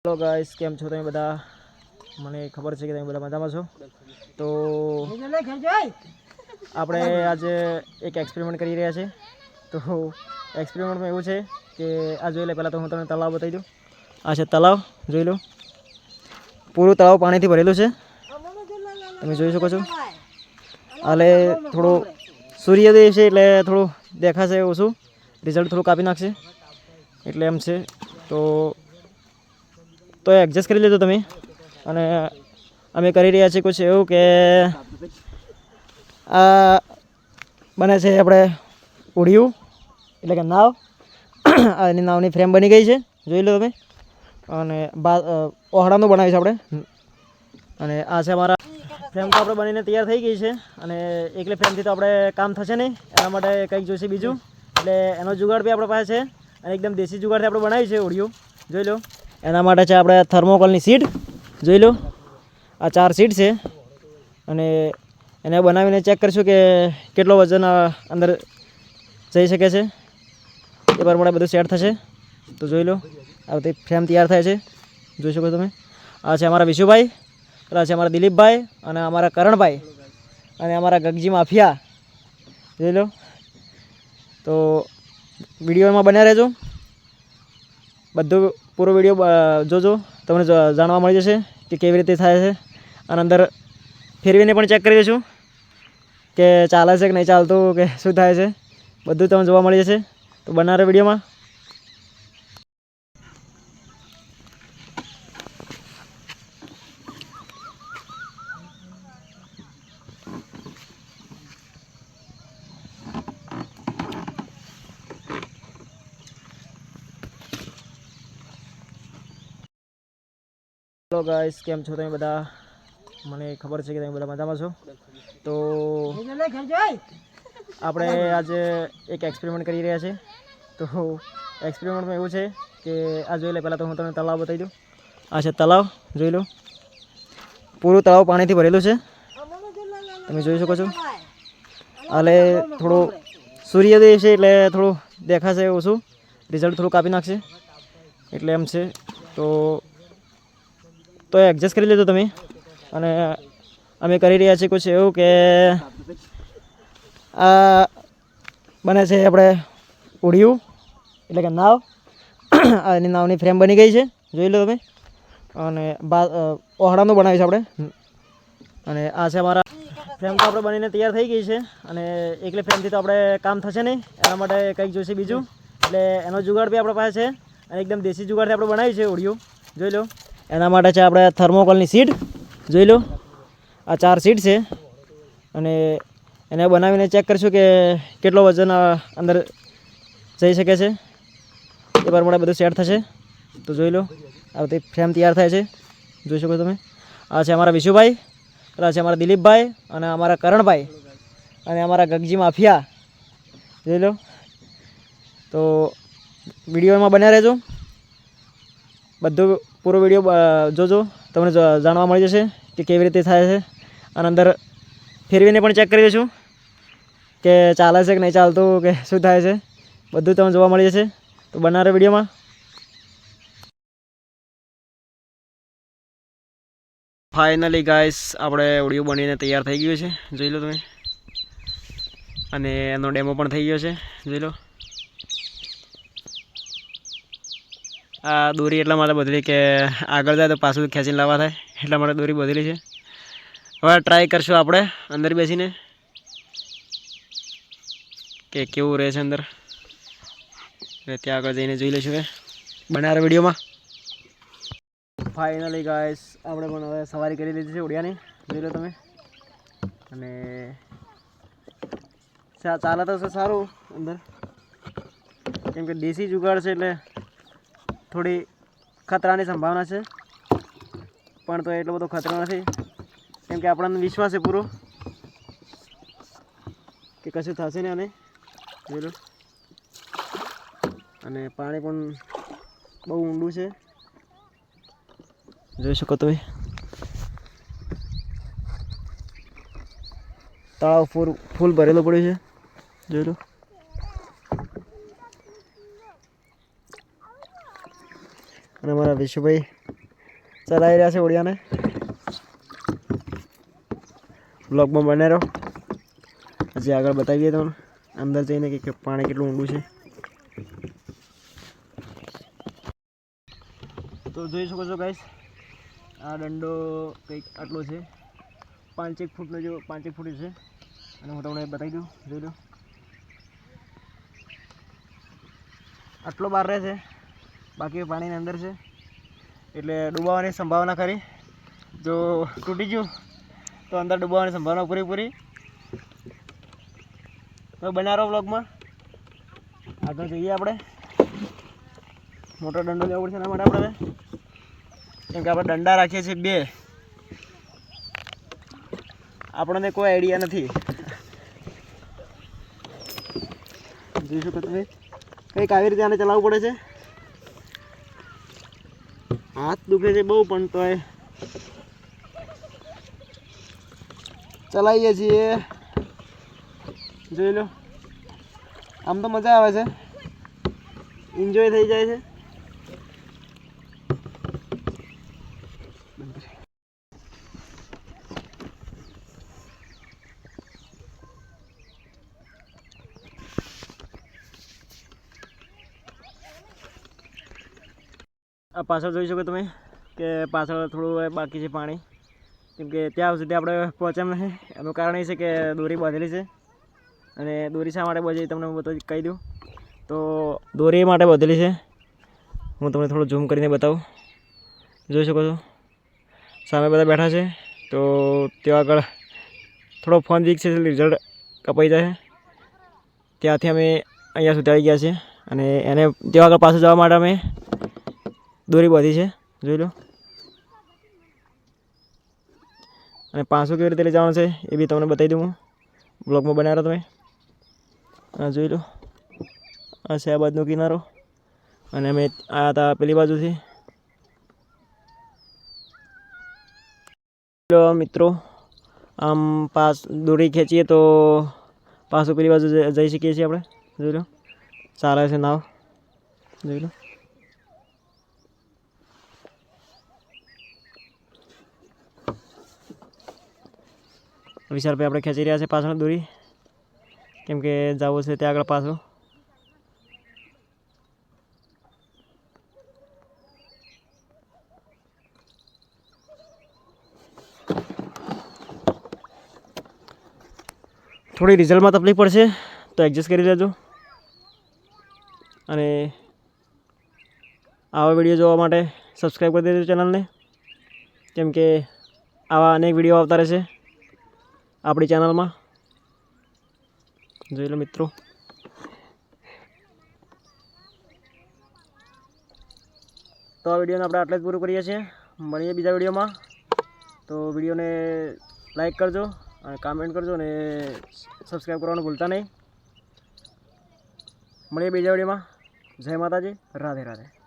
Hello guys, કેમ છો તમે બધા? મને ખબર છે કે તમે બધા મજામાં છો. તો આપણે આજે એક એક્સપેરિમેન્ટ કરી રહ્યા છે. તો એક્સપેરિમેન્ટમાં એવું છે કે આ જોઈ લે, પહેલાં તો હું તમને તળાવ બતાવી દઉં. આ છે તળાવ, જોઈ લો. પૂરું તળાવ પાણીથી ભરેલું છે, તમે જોઈ શકો છો. હાલે થોડું સૂર્યોદય છે એટલે થોડું દેખાશે ઓછું, રિઝલ્ટ થોડું કાપી નાખશે એટલે એમ છે. તો એડજસ્ટ કરી લેજો તમે. અને અમે કરી રહ્યા છીએ કુછ એવું કે આ બને છે આપણે ઉડિયું એટલે કે નાવ. એની નાવની ફ્રેમ બની ગઈ છે, જોઈ લો તમે. અને ઓહડાનું બનાવ્યું છે આપણે. અને આ છે અમારા ફ્રેમ. તો આપણે બનીને તૈયાર થઈ ગઈ છે. અને એકલી ફ્રેમથી તો આપણે કામ થશે નહીં, એના માટે કંઈક જોઈશે બીજું. એટલે એનો જુગાડ બી આપણા પાસે છે. અને એકદમ દેશી જુગાડથી આપણે બનાવી છે ઉડિયું, જોઈ લો. એના માટે છે આપણે થર્મોકોલની સીટ, જોઈ લો. આ 4 સીટ છે. અને એને બનાવીને ચેક કરીશું કે કેટલો વજન અંદર જઈ શકે છે. એ પ્રમાણે બધું સેટ થશે. તો જોઈ લો, આ બધી ફ્રેમ તૈયાર થાય છે, જોઈ શકો તમે. આ છે અમારા વિશુભાઈ, પેલા છે અમારા દિલીપભાઈ, અને અમારા કરણભાઈ, અને અમારા ગગજી માફિયા, જોઈ લો. તો વિડીયોમાં બન્યા રહેજો, બધું પૂરો વિડીયો જોજો, તમને જાણવા મળી જશે કે કેવી રીતે થાય છે. અને અંદર ફેરવીને પણ ચેક કરી દઈશું કે ચાલે છે કે નહીં ચાલતું, કે શું થાય છે, બધું તમને જોવા મળી જશે. તો બનાવે વિડીયોમાં. હેલો ગાઈસ, કેમ છો તમે બધા? મને ખબર છે કે તમે બધા મજામાં છો. તો આપણે આજે એક એક્સપેરિમેન્ટ કરી રહ્યા છે. તો એક્સપેરિમેન્ટમાં એવું છે કે આ જોઈ લે, પહેલાં તો હું તમને તળાવ બતાવી દઉં. આ છે તળાવ, જોઈ લો. પૂરું તળાવ પાણીથી ભરેલું છે, તમે જોઈ શકો છો. હાલે થોડું સૂર્યોદય છે એટલે થોડું દેખાશે ઓછું, રિઝલ્ટ થોડું કાપી નાખશે એટલે એમ છે. તો એડજસ્ટ કરી લેજો તમે. અને અમે કરી રહ્યા છીએ કુછ એવું કે આ બને છે આપણે ઉડિયું એટલે કે નાવ. એની નાવની ફ્રેમ બની ગઈ છે, જોઈ લો તમે. અને ઓહડાનું બનાવ્યું છે આપણે. અને આ છે અમારા ફ્રેમ. તો આપણે બનીને તૈયાર થઈ ગઈ છે. અને એકલી ફ્રેમથી તો આપણે કામ થશે નહીં, એના માટે કંઈક જોઈશે બીજું. એટલે એનો જુગાડ બી આપણા પાસે છે. અને એકદમ દેશી જુગાડથી આપણે બનાવી છે ઉડિયું, જોઈ લો. એના માટે છે આપણે થર્મોકોલની સીટ, જોઈ લો. આ 4 સીટ છે. અને એને બનાવીને ચેક કરીશું કે કેટલો વજન અંદર જઈ શકે છે. એ પ્રમાણે બધું સેટ થશે. તો જોઈ લો, આ બધી ફ્રેમ તૈયાર થાય છે, જોઈ શકો તમે. આ છે અમારા વિશુભાઈ, પેલા છે અમારા દિલીપભાઈ, અને અમારા કરણભાઈ, અને અમારા ગગજી માફિયા, જોઈ લો. તો વિડીયોમાં બન્યા રહેજો, બધું પૂરો વિડીયો જોજો, તમને જાણવા મળી જશે કે કેવી રીતે થાય છે. અને અંદર ફેરવીને પણ ચેક કરી દઈશું કે ચાલે છે કે નહીં ચાલતું, કે શું થાય છે, બધું તમને જોવા મળી જશે. તો બનાવે વિડીયોમાં. ફાઇનલી ગાઈસ, આપણે ઉડિયું બનીને તૈયાર થઈ ગયું છે, જોઈ લો તમે. અને એનો ડેમો પણ થઈ ગયો છે, જોઈ લો. આ દોરી એટલા માટે બદલી કે આગળ જાય તો પાછું ખેંચીને લાવવા થાય, એટલા માટે દોરી બદલી છે. હવે ટ્રાય કરશું આપણે અંદર બેસીને કે કેવું રહે છે અંદર. ત્યાં આગળ જઈને જોઈ લઈશું કે બનાવે વિડીયોમાં. ફાઇનલી ગાઈસ, આપણે પણ હવે સવારી કરી લીધી છે ઉડિયાની, જોઈ લો તમે. અને ચાલે તો સારું અંદર, કેમ કે દેશી જુગાડ છે એટલે થોડી ખતરાની સંભાવના છે. પણ તો એટલો બધો ખતરો નથી, કેમ કે આપણને વિશ્વાસ છે પૂરો કે કશું થશે નહીં. અને જોઈ લો. અને પાણી પણ બહુ ઊંડું છે, જોઈ શકો તમે. તળાવ ફૂલ ભરેલું પડ્યું છે, જોઈ લો. અને અમારા વિશુભાઈ ચલાવી રહ્યા છે ઓળિયાને. બ્લોગમાં બને રહો, હજી આગળ બતાવીએ તમને અંદર જઈને કે પાણી કેટલું ઊંડું છે. તો જોઈ શકો છો ગાઈસ, આ દંડો કંઈક આટલો છે, 5 ફૂટનો જેવો 5 ફૂટ છે. અને હું તમને બતાવી દઉં, જોઈ લો આટલો બહાર રહે છે, બાકી પાણીની અંદર છે. એટલે ડૂબાવાની સંભાવના ખરી. જો તૂટી ગયું તો અંદર ડૂબાવાની સંભાવના પૂરેપૂરી. તો બનારો બ્લોગમાં આગળ જઈએ આપણે. મોટો દંડો લેવો પડશે એના માટે આપણે, કેમ કે આપણે દંડા રાખીએ છીએ 2. આપણને કોઈ આઈડિયા નથી. જોઈ શકો તમે, કંઈક આવી રીતે આને ચલાવવું પડે છે. હાથ દુખે છે બહુ, પણ તોય ચલાવીએ છીએ. જોઈ લો, આમ તો મજા આવે છે, એન્જોય થઈ જાય છે. આ પાછળ જોઈ શકો તમે કે પાછળ થોડું બાકી છે પાણી, કેમ કે ત્યાં સુધી આપણે પહોંચ્યા નથી. એનું કારણ એ છે કે દોરી બાંધેલી છે. અને દોરી શા માટે બાંધી તમને હું બધું કહી દઉં. તો દોરી માટે બાંધેલી છે, હું તમને થોડું ઝૂમ કરીને બતાવું. જોઈ શકો છો સામે બધા બેઠા છે. તો ત્યાં આગળ થોડો ફોન વીક છે, રિઝલ્ટ કપાઈ જાય. ત્યાંથી અમે અહીંયા સુધી આવી ગયા છીએ. અને એને ત્યાં આગળ પાછું જવા માટે અમે દોરી બાંધી છે, જોઈ લો. અને 500 કેવી રીતે લઈ જવાનું છે એ બી તમને બતાવી દઉં. હું બ્લોગમાં બનાવ્યો તમે જોઈ લો. આ છે આ બાજુનો કિનારો, અને અમે આવ્યા હતા પેલી બાજુથી. મિત્રો આમ દોરી ખેંચીએ તો પાછું પેલી બાજુ જઈ શકીએ છીએ આપણે. જોઈ લો, સારા છે નાવ, જોઈ લો. વિશાલભાઈ આપણે ખેંચી રહ્યા છે પાછળ દોરી, કેમ કે જવું છે ત્યાં આગળ પાછું. થોડી રિઝલ્ટમાં તકલીફ પડશે તો એડજસ્ટ કરી લેજો. અને આવા વિડીયો જોવા માટે સબસ્ક્રાઈબ કરી દેજો ચેનલને, કેમ કે આવા અનેક વિડીયો આવતા રહેશે આપણી ચેનલમાં. જોઈ લો મિત્રો. તો આ વિડીયોને આપણે આટલે જ પૂરું કરીએ છીએ. મળીએ બીજા વિડીયોમાં. તો વિડીયોને લાઈક કરજો અને કમેન્ટ કરજો અને સબસ્ક્રાઈબ કરવાનું ભૂલતા નહીં. મળીએ બીજા વિડીયોમાં. જય માતાજી, રાધે રાધે.